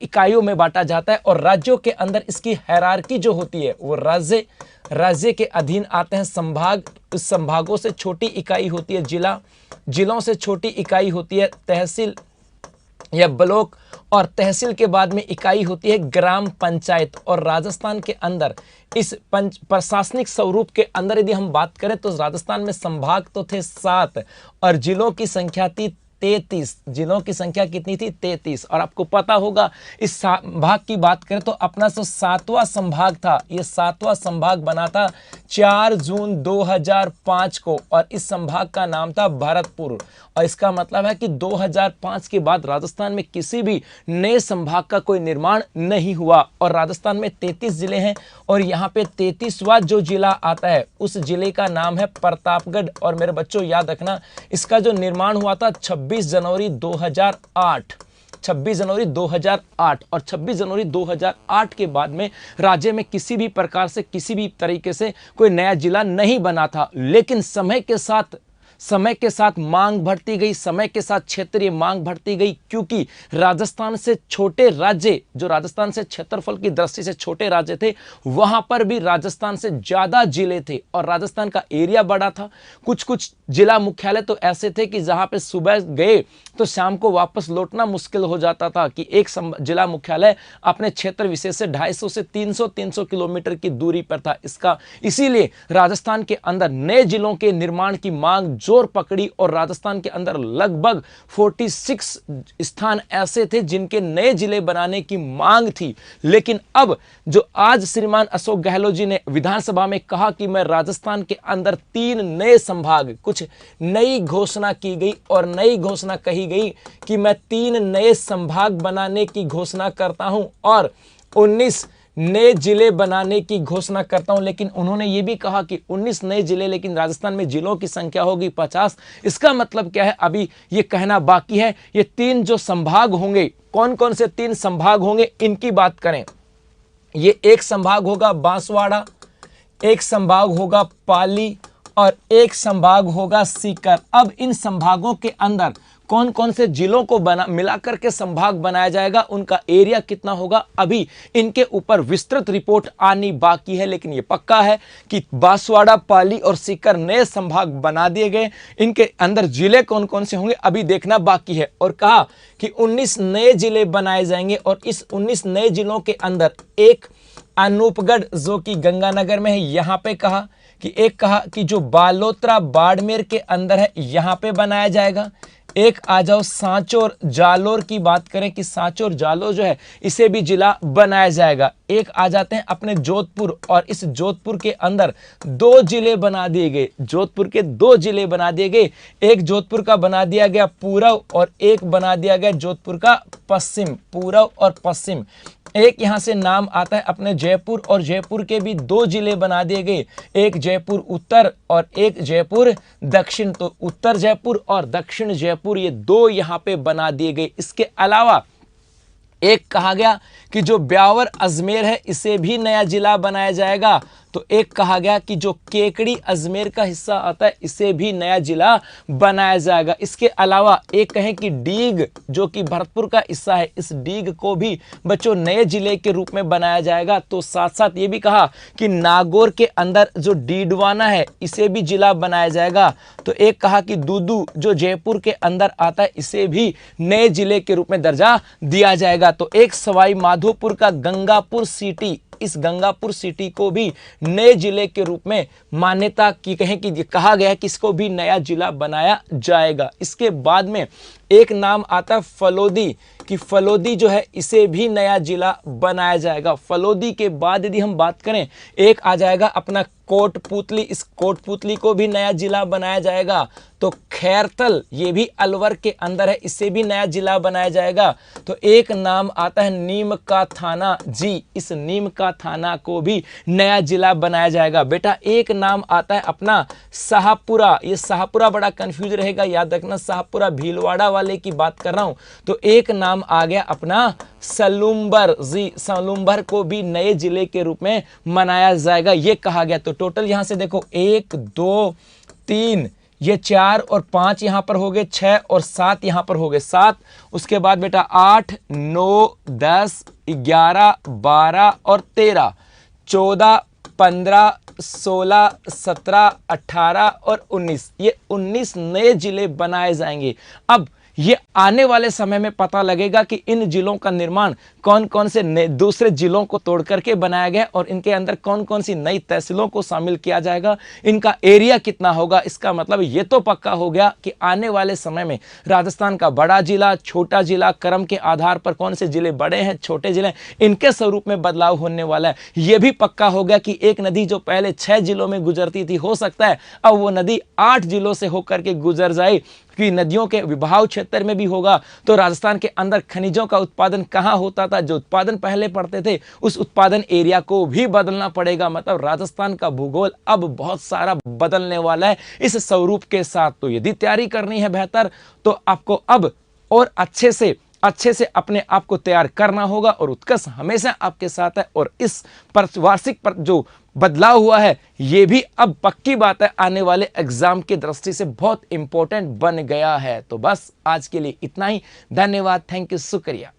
इकाइयों में बांटा जाता है और राज्यों के अंदर इसकी हायरार्की जो होती है वो राज्य के अधीन आते हैं संभाग, उस संभागों से छोटी इकाई होती है जिला, जिलों से छोटी इकाई होती है तहसील या ब्लॉक, और तहसील के बाद में इकाई होती है ग्राम पंचायत। और राजस्थान के अंदर इस प्रशासनिक स्वरूप के अंदर यदि हम बात करें तो राजस्थान में संभाग तो थे 7 और जिलों की संख्या थी 33। जिलों की संख्या कितनी थी? 33। और आपको पता होगा इस संभाग की बात करें तो अपना जो 7वां संभाग था, ये 7वां संभाग बना था 4 जून 2005 को और इस संभाग का नाम था भरतपुर। और इसका मतलब है कि 2005 के बाद राजस्थान में किसी भी नए संभाग का कोई निर्माण नहीं हुआ। और राजस्थान में 33 जिले हैं और यहाँ पे 33वां जो जिला आता है उस जिले का नाम है प्रतापगढ़। और मेरे बच्चों याद रखना, इसका जो निर्माण हुआ था 26 जनवरी 2008, 26 जनवरी 2008। और 26 जनवरी 2008 के बाद में राज्य में किसी भी प्रकार से किसी भी तरीके से कोई नया जिला नहीं बना था। लेकिन समय के साथ मांग बढ़ती गई, समय के साथ क्षेत्रीय मांग बढ़ती गई, क्योंकि राजस्थान से छोटे राज्य, जो राजस्थान से क्षेत्रफल की दृष्टि से छोटे राज्य थे, वहां पर भी राजस्थान से ज्यादा जिले थे और राजस्थान का एरिया बड़ा था। कुछ कुछ जिला मुख्यालय तो ऐसे थे कि जहां पे सुबह गए तो शाम को वापस लौटना मुश्किल हो जाता था, कि एक जिला मुख्यालय अपने क्षेत्र विशेष से 250 से 300 किलोमीटर की दूरी पर था। इसीलिए राजस्थान के अंदर नए जिलों के निर्माण की मांग जोर पकड़ी और राजस्थान के अंदर लगभग 46 स्थान ऐसे थे जिनके नए जिले बनाने की मांग थी। लेकिन अब जो आज श्रीमान अशोक गहलोत जी ने विधानसभा में कहा कि मैं राजस्थान के अंदर 3 नए संभाग, कुछ नई घोषणा की गई और नई घोषणा कही गई कि मैं 3 नए संभाग बनाने की घोषणा करता हूं और 19 नए जिले बनाने की घोषणा करता हूं। लेकिन उन्होंने ये भी कहा कि 19 नए जिले, लेकिन राजस्थान में जिलों की संख्या होगी 50। इसका मतलब क्या है, अभी ये कहना बाकी है। ये 3 जो संभाग होंगे, कौन कौन से 3 संभाग होंगे इनकी बात करें। ये एक संभाग होगा बांसवाड़ा, एक संभाग होगा पाली और एक संभाग होगा सीकर। अब इन संभागों के अंदर कौन कौन से जिलों को मिलाकर के संभाग बनाया जाएगा, उनका एरिया कितना होगा, अभी इनके ऊपर विस्तृत रिपोर्ट आनी बाकी है। लेकिन ये पक्का है कि बांसवाड़ा, पाली और सीकर नए संभाग बना दिए गए। इनके अंदर जिले कौन कौन से होंगे अभी देखना बाकी है। और कहा कि 19 नए जिले बनाए जाएंगे और इस 19 नए जिलों के अंदर एक अनूपगढ़ जो कि गंगानगर में है, यहां पे कहा कि जो बालोतरा बाड़मेर के अंदर है यहां पे बनाया जाएगा। एक आ जाओ सांचौर जालोर की बात करें कि सांचौर जालोर जो है इसे भी जिला बनाया जाएगा। एक आ जाते हैं अपने जोधपुर और इस जोधपुर के अंदर 2 जिले बना दिए गए। जोधपुर के 2 जिले बना दिए गए, एक जोधपुर का बना दिया गया पूर्व और एक बना दिया गया जोधपुर का पश्चिम, पूर्व और पश्चिम। एक यहां से नाम आता है अपने जयपुर और जयपुर के भी 2 जिले बना दिए गए, एक जयपुर उत्तर और एक जयपुर दक्षिण। तो उत्तर जयपुर और दक्षिण जयपुर ये 2 यहां पे बना दिए गए। इसके अलावा एक कहा गया कि जो ब्यावर अजमेर है इसे भी नया जिला बनाया जाएगा। तो एक कहा गया कि जो केकड़ी अजमेर का हिस्सा आता है इसे भी नया जिला बनाया जाएगा। इसके अलावा एक कहें कि डीग जो कि भरतपुर का हिस्सा है, इस डीग को भी बच्चों नए जिले के रूप में बनाया जाएगा। तो साथ साथ ये भी कहा कि नागौर के अंदर जो डीडवाना है इसे भी जिला बनाया जाएगा। तो एक कहा कि दूदू जो जयपुर के अंदर आता है इसे भी नए जिले के रूप में दर्जा दिया जाएगा। तो एक सवाई माधोपुर का गंगापुर सिटी, इस गंगापुर सिटी को भी नए जिले के रूप में मान्यता की कहें कि कहा गया है कि इसको भी नया जिला बनाया जाएगा। इसके बाद में एक नाम आता है फलोदी, कि फलोदी जो है इसे भी नया जिला बनाया जाएगा। फलोदी के बाद यदि हम बात करें एक आ जाएगा अपना कोटपुतली, इस कोटपुतली को भी नया जिला बनाया जाएगा। तो खैरथल ये भी अलवर के अंदर है, इसे भी नया जिला बनाया जाएगा। तो एक नाम आता है नीम का थाना जी, इस नीम का थाना को भी नया जिला बनाया जाएगा। बेटा एक नाम आता है अपना शाहपुरा, ये शाहपुरा बड़ा कंफ्यूज रहेगा, याद रखना शाहपुरा भीलवाड़ा वाले की बात कर रहा हूं। तो एक नाम आ गया अपना सलूम्बर जी, सलूम्बर को भी नए जिले के रूप में मनाया जाएगा, ये कहा गया। तो टोटल यहां से देखो 1 2 3 ये 4 और 5 यहां पर हो गए, 6 और 7 यहां पर हो गए 7। उसके बाद बेटा 8, 9, 10, 11, 12 और 13, 14, 15, 16, 17, 18 और 19, ये 19 नए जिले बनाए जाएंगे। अब ये आने वाले समय में पता लगेगा कि इन जिलों का निर्माण कौन कौन से दूसरे जिलों को तोड़ करके बनाया गया और इनके अंदर कौन कौन सी नई तहसीलों को शामिल किया जाएगा, इनका एरिया कितना होगा। इसका मतलब ये तो पक्का हो गया कि आने वाले समय में राजस्थान का बड़ा जिला, छोटा जिला, क्रम के आधार पर कौन से जिले बड़े हैं, छोटे जिले, इनके स्वरूप में बदलाव होने वाला है। यह भी पक्का हो गया कि एक नदी जो पहले 6 जिलों में गुजरती थी, हो सकता है अब वो नदी 8 जिलों से होकर के गुजर जाए, कि नदियों के विभाव क्षेत्र में भी होगा। तो राजस्थान के अंदर खनिजों का उत्पादन कहां होता था, जो उत्पादन पहले पड़ते थे, उस उत्पादन एरिया को भी बदलना पड़ेगा। मतलब राजस्थान का भूगोल अब बहुत सारा बदलने वाला है इस स्वरूप के साथ। तो यदि तैयारी करनी है बेहतर, तो आपको अब और अच्छे से अपने आप को तैयार करना होगा और उत्कर्ष हमेशा आपके साथ है। और इस वार्षिक पर जो बदलाव हुआ है, यह भी अब पक्की बात है आने वाले एग्जाम की दृष्टि से बहुत इंपॉर्टेंट बन गया है। तो बस आज के लिए इतना ही। धन्यवाद, थैंक यू, शुक्रिया।